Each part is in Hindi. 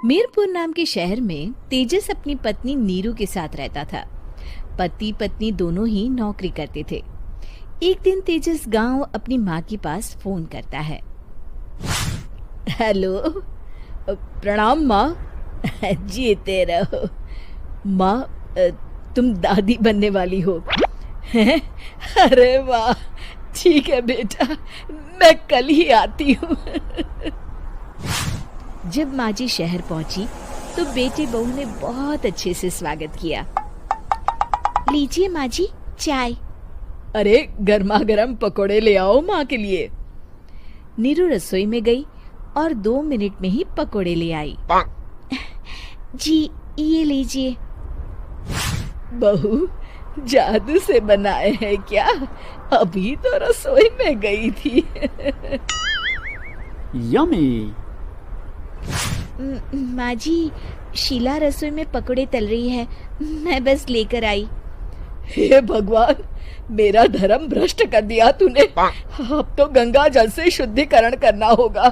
मीरपुर नाम के शहर में तेजस अपनी पत्नी नीरू के साथ रहता था। पति पत्नी दोनों ही नौकरी करते थे। एक दिन तेजस गांव अपनी माँ के पास फोन करता है। हेलो, प्रणाम माँ। जीते रहो माँ, तुम दादी बनने वाली हो हैं? अरे वाह, ठीक है बेटा, मैं कल ही आती हूँ। जब माँ जी शहर पहुंची तो बेटे बहू ने बहुत अच्छे से स्वागत किया। लीजिए माँ जी, चाय। अरे गर्मा गर्म पकोड़े ले आओ माँ के लिए। नीरू रसोई में गई और 2 मिनट में ही पकोड़े ले आई। जी ये लीजिए। बहू जादू से बनाए हैं क्या? अभी तो रसोई में गई थी। यम्मी। माँ जी, शीला रसोई में पकोड़े तल रही है, मैं बस लेकर आई। हे भगवान, मेरा धर्म भ्रष्ट कर दिया तूने। अब तो गंगा जल से शुद्धिकरण करना होगा।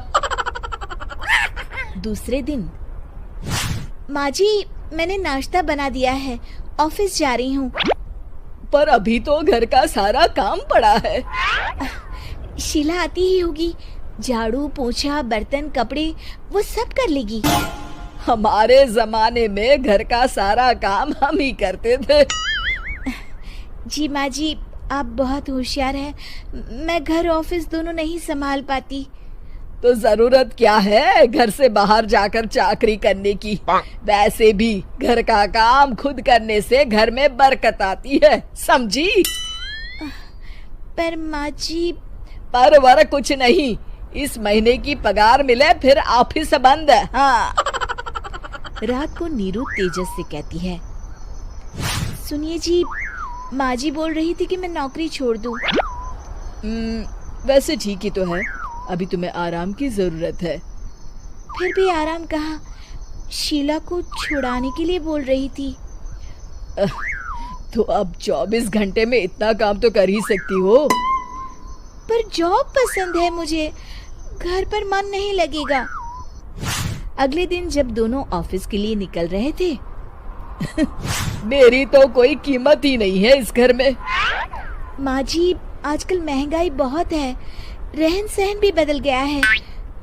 दूसरे दिन, माँ जी मैंने नाश्ता बना दिया है, ऑफिस जा रही हूँ। पर अभी तो घर का सारा काम पड़ा है। शीला आती ही होगी, झाड़ू पोछा बर्तन कपड़े वो सब कर लेगी। हमारे जमाने में घर का सारा काम हम ही करते थे। जी माँ जी, आप बहुत होशियार हैं, मैं घर ऑफिस दोनों नहीं संभाल पाती। तो जरूरत क्या है घर से बाहर जाकर चाकरी करने की? वैसे भी घर का काम खुद करने से घर में बरकत आती है, समझी? पर माँ जी। पर वर कुछ नहीं, इस महीने की पगार मिले फिर ऑफिस बंद। हाँ। रात को नीरू तेजस से कहती है, सुनिए जी, माँ जी बोल रही थी कि मैं नौकरी छोड़ दूं। वैसे ठीक ही तो है, अभी तुम्हें आराम की जरूरत है। फिर भी आराम कहाँ, शीला को छुड़ाने के लिए बोल रही थी। तो अब 24 घंटे में इतना काम तो कर ही सकती हो। पर जॉब पसंद है मुझे, घर पर मन नहीं लगेगा। अगले दिन जब दोनों ऑफिस के लिए निकल रहे थे, मेरी तो कोई कीमत ही नहीं है इस घर में। माँ जी, आजकल महंगाई बहुत है, रहन सहन भी बदल गया है,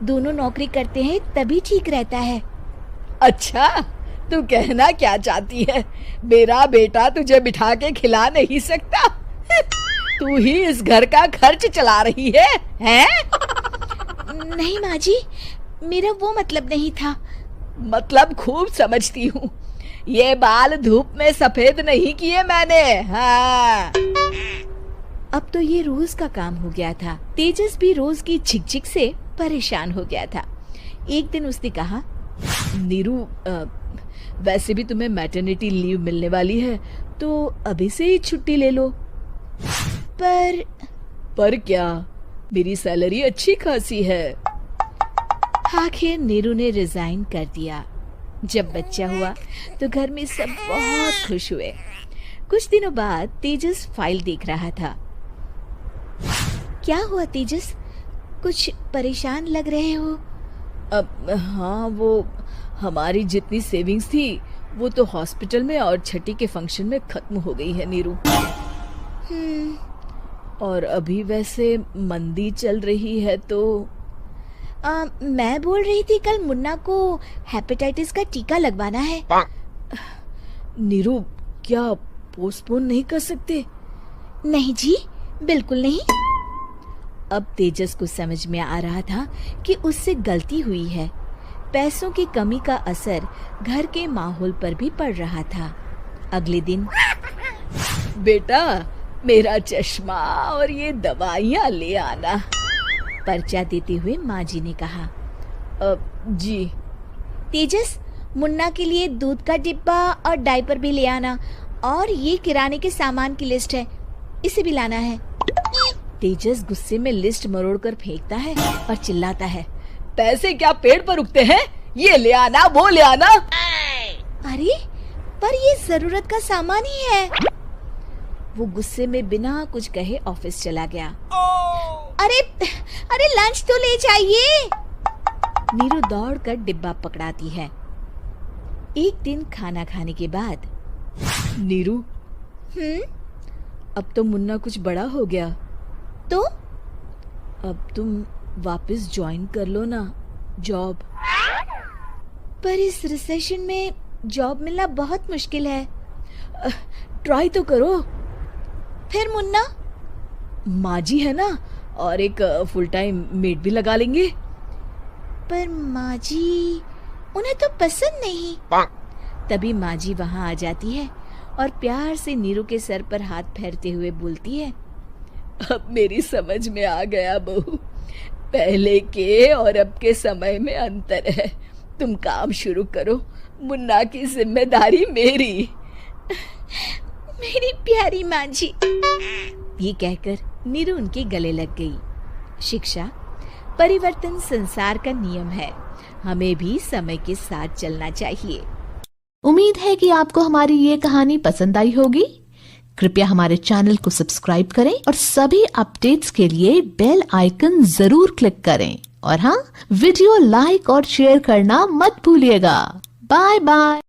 दोनों नौकरी करते हैं तभी ठीक रहता है। अच्छा, तू कहना क्या चाहती है? मेरा बेटा तुझे बिठा के खिला नहीं सकता? तू ही इस घर का खर्च चला रही है, हैं? नहीं माँ जी, मेरा वो मतलब नहीं था। मतलब खूब समझती हूँ, ये बाल धूप में सफेद नहीं किए मैंने। हाँ। अब तो ये रोज का काम हो गया था। तेजस भी रोज की झिकझिक से परेशान हो गया था। एक दिन उसने कहा, नीरू, वैसे भी तुम्हें मैटरनिटी लीव मिलने वाली है, तो अभी से ही छुट्टी ले लो। पर क्या, मेरी सैलरी अच्छी खासी है। आखिर नीरू ने रिजाइन कर दिया। जब बच्चा हुआ तो घर में सब बहुत खुश हुए। कुछ दिनों बाद तेजस फाइल देख रहा था। क्या हुआ तेजस, कुछ परेशान लग रहे हो? हाँ, वो हमारी जितनी सेविंग्स थी वो तो हॉस्पिटल में और छठी के फंक्शन में खत्म हो गई है नीरू। और अभी वैसे मंदी चल रही है तो मैं बोल रही थी कल मुन्ना को हेपेटाइटिस का टीका लगवाना है। नीरू, क्या पोस्टपोन नहीं कर सकते? नहीं जी, बिल्कुल नहीं। अब तेजस को समझ में आ रहा था कि उससे गलती हुई है। पैसों की कमी का असर घर के माहौल पर भी पड़ रहा था। अगले दिन, बेटा मेरा चश्मा और ये दवाइयाँ ले आना, पर्चा देते हुए माँ जी ने कहा। जी। तेजस, मुन्ना के लिए दूध का डिब्बा और डायपर भी ले आना, और ये किराने के सामान की लिस्ट है, इसे भी लाना है। तेजस गुस्से में लिस्ट मरोड़कर फेंकता है और चिल्लाता है, पैसे क्या पेड़ पर उगते हैं? ये ले आना, वो ले आना। अरे पर ये जरूरत का सामान ही है। वो गुस्से में बिना कुछ कहे ऑफिस चला गया। अरे लंच तो ले जाइए। नीरू दौड़कर डिब्बा पकड़ाती है एक दिन खाना खाने के बाद, नीरू, अब तो मुन्ना कुछ बड़ा हो गया, तो अब तुम वापस ज्वाइन कर लो ना जॉब। पर इस रिसेशन में जॉब मिलना बहुत मुश्किल है। ट्राई तो करो। फिर मुन्ना, माँ जी है ना, और एक फुल टाइम मेड भी लगा लेंगे। पर माँ जी, उन्हें तो पसंद नहीं। तभी माँ जी वहाँ आ जाती है और प्यार से नीरू के सर पर हाथ फेरते हुए बोलती है, अब मेरी समझ में आ गया बहू, पहले के और अब के समय में अंतर है। तुम काम शुरू करो, मुन्ना की जिम्मेदारी मेरी। मेरी प्यारी माँ जी। ये कहकर नीरू उनके गले लग गई। शिक्षा, परिवर्तन संसार का नियम है, हमें भी समय के साथ चलना चाहिए। उम्मीद है कि आपको हमारी ये कहानी पसंद आई होगी। कृपया हमारे चैनल को सब्सक्राइब करें और सभी अपडेट्स के लिए बेल आइकन जरूर क्लिक करें। और हाँ, वीडियो लाइक और शेयर करना मत भूलिएगा। Bye bye.